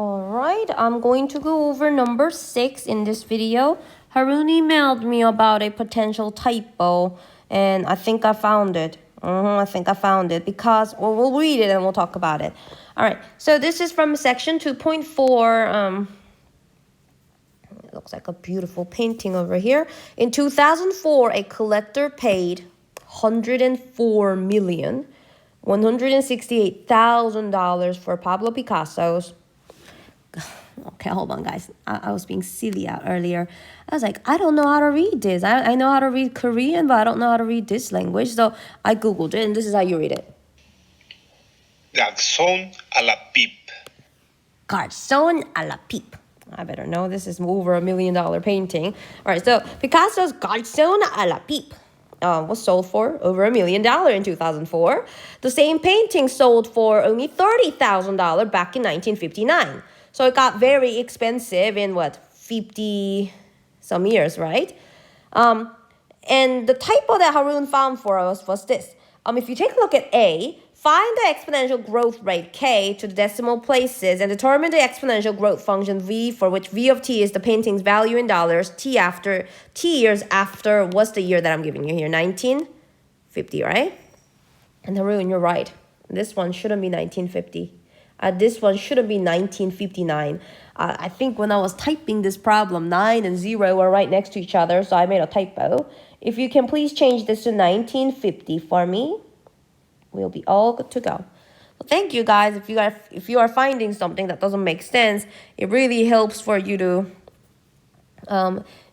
All right, I'm going to go over number 6 in this video. Harun emailed me about a potential typo, and I think I found it. I think I found it because, well, we'll read it and we'll talk about it. All right, so this is from section 2.4. It looks like a beautiful painting over here. In 2004, a collector paid $104,168,000 for Pablo Picasso's. Okay, hold on, guys. I was being silly out earlier. I was like, I don't know how to read this. I know how to read Korean, but I don't know how to read this language. So I Googled it, and this is how you read it. Garçon à la pipe. Garçon à la pipe. I better know. This is over $1 million painting. All right, so Picasso's Garçon à la pipe was sold for over $1 million in 2004. The same painting sold for only $30,000 back in 1959. So it got very expensive in 50 some years, right? And the typo that Harun found for us was this. If you take a look at A, find the exponential growth rate k to the decimal places and determine the exponential growth function v, for which v of t is the painting's value in dollars t years after. What's the year that I'm giving you here? 1950, right? And Harun, you're right. This one shouldn't be 1950. This one shouldn't be 1959. I think when I was typing this problem, 9 and 0 were right next to each other, so I made a typo. If you can please change this to 1950 for me, we'll be all good to go. Well, thank you, guys. If you are finding something that doesn't make sense, it really helps for you to...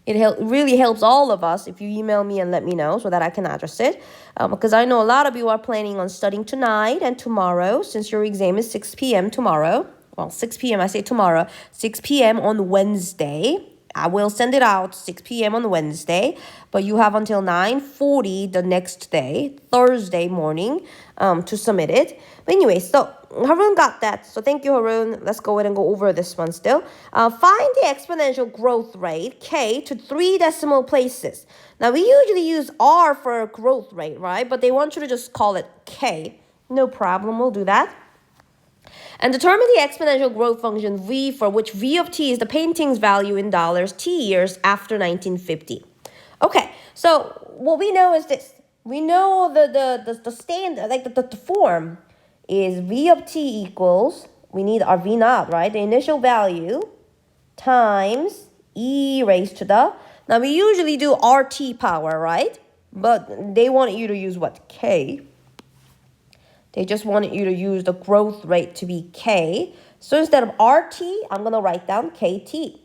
It really helps all of us if you email me and let me know so that I can address it. Because I know a lot of you are planning on studying tonight and tomorrow, since your exam is 6 p.m. tomorrow. Well, 6 p.m. I say tomorrow. 6 p.m. on Wednesday. I will send it out 6 p.m. on Wednesday. But you have until 9:40 the next day, Thursday morning, to submit it. But anyway, so Harun got that. So thank you, Harun. Let's go ahead and go over this one still. Find the exponential growth rate, k, to 3 decimal places. Now, we usually use r for growth rate, right? But they want you to just call it k. No problem. We'll do that. And determine the exponential growth function v, for which v of t is the painting's value in dollars t years after 1950. Okay, so what we know is this. We know the standard, like the form is v of t equals, we need our v naught, right? The initial value times e raised to the, now we usually do RT power, right? But they want you to use what? K. They just wanted you to use the growth rate to be k. So instead of RT, I'm going to write down KT.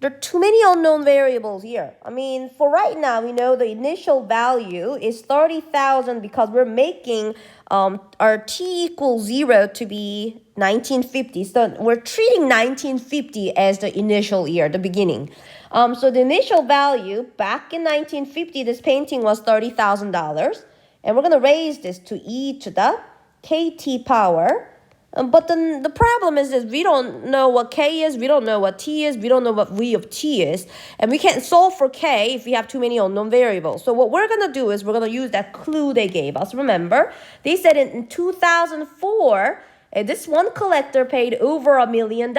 There are too many unknown variables here. I mean, for right now, we know the initial value is 30,000 because we're making our t equals 0 to be 1950. So we're treating 1950 as the initial year, the beginning. So the initial value back in 1950, this painting was $30,000. And we're going to raise this to e to the kt power. But then the problem is that we don't know what k is, we don't know what t is, we don't know what v of t is. And we can't solve for k if we have too many unknown variables. So what we're going to do is we're going to use that clue they gave us. Remember, they said in 2004, this one collector paid over $1 million.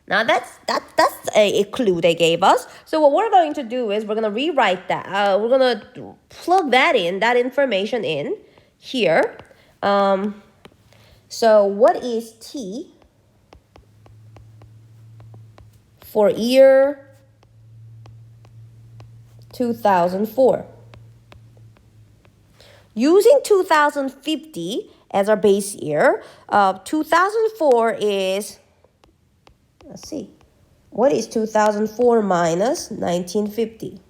Now, that's a clue they gave us. So what we're going to do is we're going to rewrite that. We're going to plug that information in here. So what is T for year 2004? Using 2050 as our base year, 2004 is... Let's see. What is 2004 minus 1950?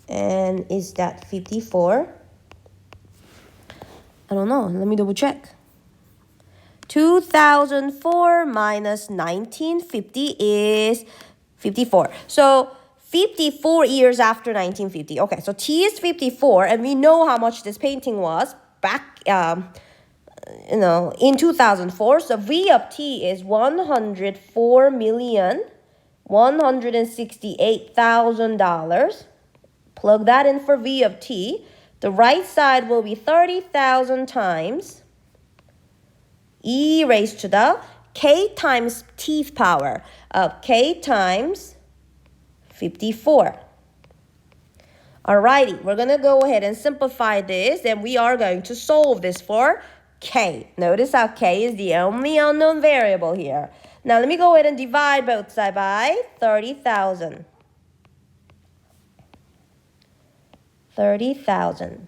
And is that 54? I don't know. Let me double check. 2004 minus 1950 is 54. So 54 years after 1950. Okay, so T is 54, and we know how much this painting was back in 2004, so V of T is $104,168,000. Plug that in for V of T. The right side will be 30,000 times e raised to the k times tth power of k times 54. Alrighty, we're going to go ahead and simplify this, and we are going to solve this for k. Notice how k is the only unknown variable here. Now, let me go ahead and divide both sides by 30,000. 30,000.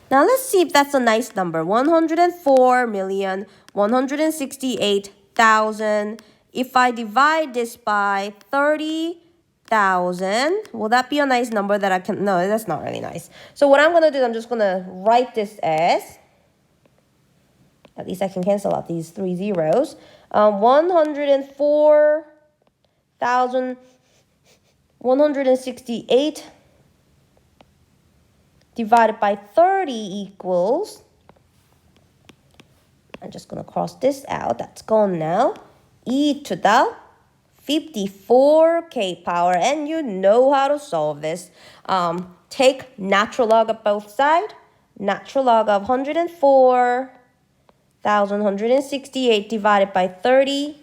Now, let's see if that's a nice number. 104,168,000. If I divide this by 30,000, will that be a nice number that I can... No, that's not really nice. So what I'm going to do, I'm just going to write this as... At least I can cancel out these 3 zeros. 104,168 divided by 30 equals, I'm just going to cross this out, that's gone now, e to the 54k power, and you know how to solve this. Take natural log of both sides, natural log of 104,168 divided by 30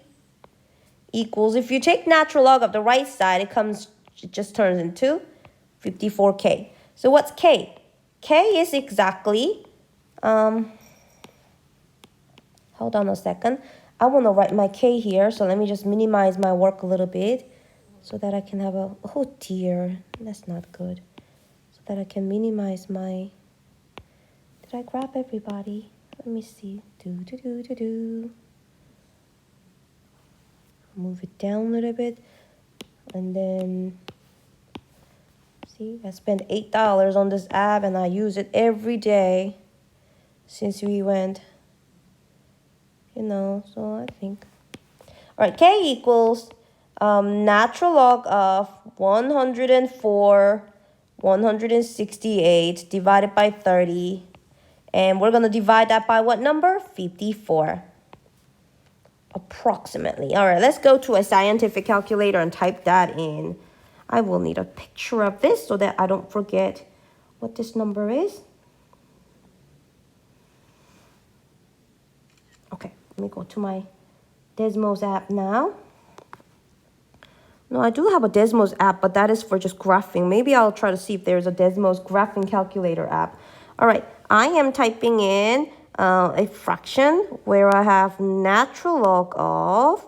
equals, if you take natural log of the right side, it just turns into 54k. So what's k? K is exactly, hold on a second. I want to write my k here, so let me just minimize my work a little bit so that I can have a, oh dear, that's not good. So that I can minimize my, did I grab everybody? Let me see. Move it down a little bit, and then... See, I spent $8 on this app, and I use it every day since we went, so I think. All right, k equals natural log of 168 divided by 30. And we're going to divide that by what number? 54. Approximately. All right, let's go to a scientific calculator and type that in. I will need a picture of this so that I don't forget what this number is. Okay, let me go to my Desmos app now. No, I do have a Desmos app, but that is for just graphing. Maybe I'll try to see if there's a Desmos graphing calculator app. All right, I am typing in a fraction where I have natural log of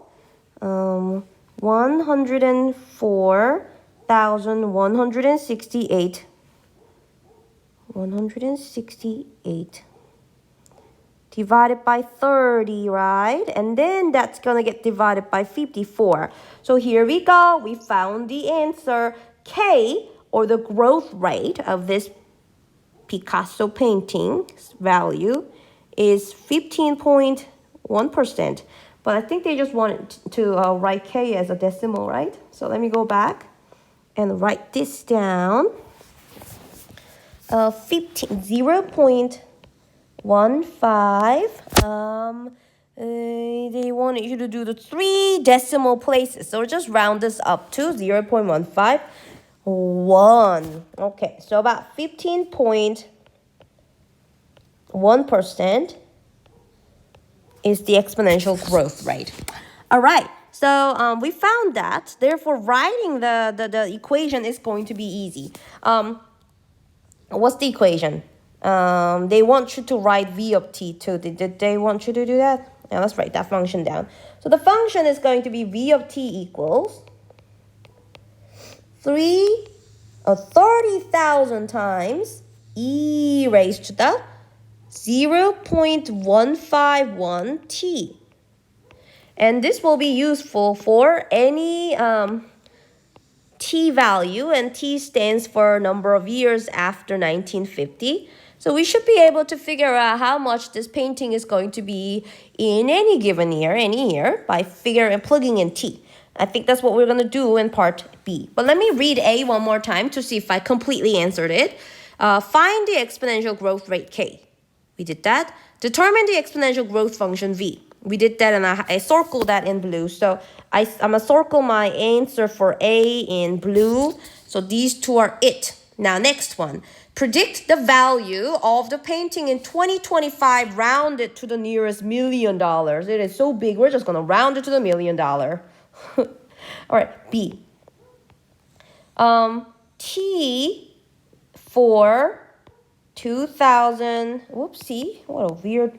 168 divided by 30, right? And then that's going to get divided by 54. So here we go. We found the answer. K, or the growth rate of this Picasso painting's value, is 15.1%. But I think they just wanted to write K as a decimal, right? So let me go back and write this down. 0.15. They wanted you to do the 3 decimal places. So just round this up to 0.151. Okay, so about 15.1% is the exponential growth rate. All right, so we found that. Therefore, writing the equation is going to be easy. What's the equation? They want you to write v of t too. Did they want you to do that? Now let's write that function down. So the function is going to be v of t equals 30,000 times e raised to the 0.151 t. And this will be useful for any t value, and t stands for number of years after 1950. So we should be able to figure out how much this painting is going to be in any given year, any year, by plugging in t. I think that's what we're going to do in part B. But let me read A one more time to see if I completely answered it. Find the exponential growth rate k. We did that. Determine the exponential growth function v. We did that, and I circled that in blue. So I'm going to circle my answer for A in blue. So these two are it. Now, next one. Predict the value of the painting in 2025 rounded to the nearest $1 million. It is so big, we're just going to round it to the $1 million. All right, B. T for 2000, whoopsie, what a weird,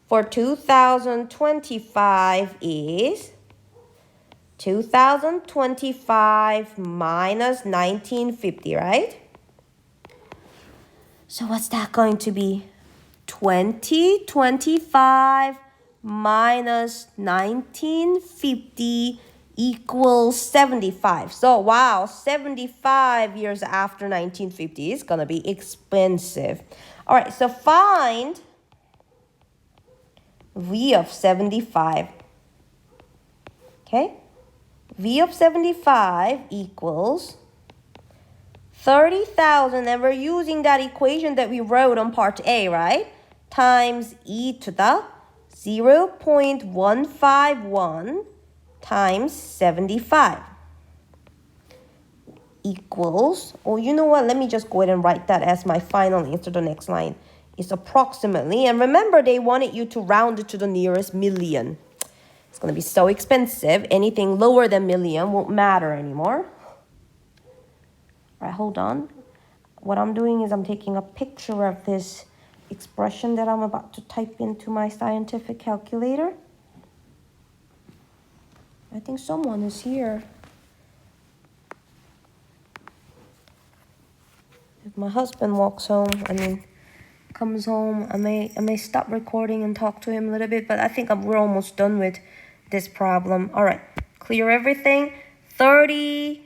for 2025 is 2025 minus 1950, right? So what's that going to be? 2025 minus 1950 equals 75. So wow, 75 years after 1950 is going to be expensive. All right, so find V of 75. Okay? V of 75 equals 30,000, and we're using that equation that we wrote on part A, right? Times e to the 0.151 times 75 equals, oh, you know what? Let me just go ahead and write that as my final answer. The next line is approximately. And remember, they wanted you to round it to the nearest million. It's going to be so expensive. Anything lower than million won't matter anymore. All right, hold on. What I'm doing is I'm taking a picture of this expression that I'm about to type into my scientific calculator. I think someone is here. If my husband walks home, comes home, I may stop recording and talk to him a little bit, but I think we're almost done with this problem. All right, clear everything. 30,000.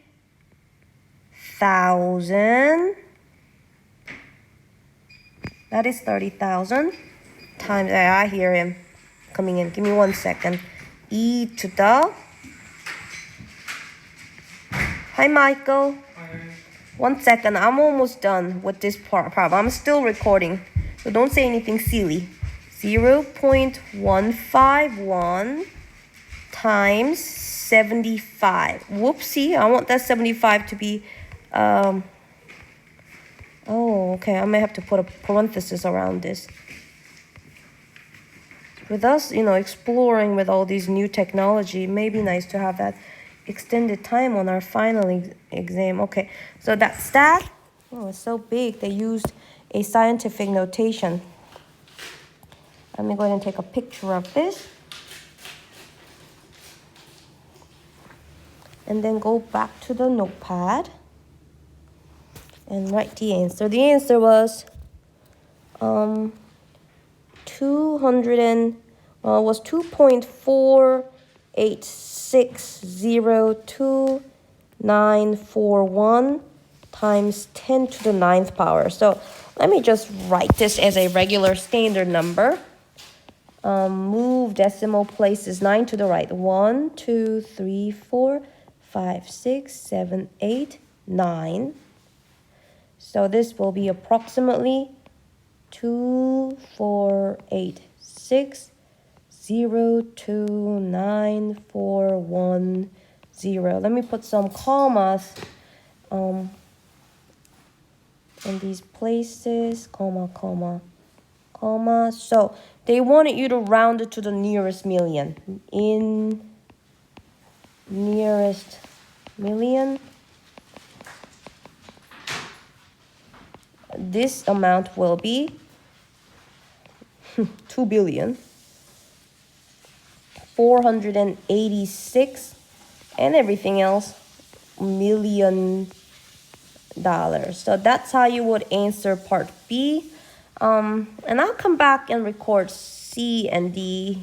That is 30,000 times, I hear him coming in. Give me 1 second. E to the, hi Michael. Hi. 1 second, I'm almost done with this problem. I'm still recording, so don't say anything silly. 0.151 times 75. Whoopsie, I want that 75 to be, oh, okay, I may have to put a parenthesis around this. With us, exploring with all these new technology, it may be nice to have that extended time on our final exam. Okay, so that's that. Oh, it's so big. They used a scientific notation. Let me go ahead and take a picture of this. And then go back to the notepad and write the answer. The answer was 2.48602941 times 10 to the 9th power. So let me just write this as a regular standard number. Move decimal places 9 to the right. 1, 2, 3, 4, 5, 6, 7, 8, 9. So this will be approximately 248602941. Let me put some commas in these places. Comma, comma, comma. So they wanted you to round it to the nearest million. In nearest million, this amount will be 2,486 and everything else $1 million. So that's how you would answer part B. And I'll come back and record C and D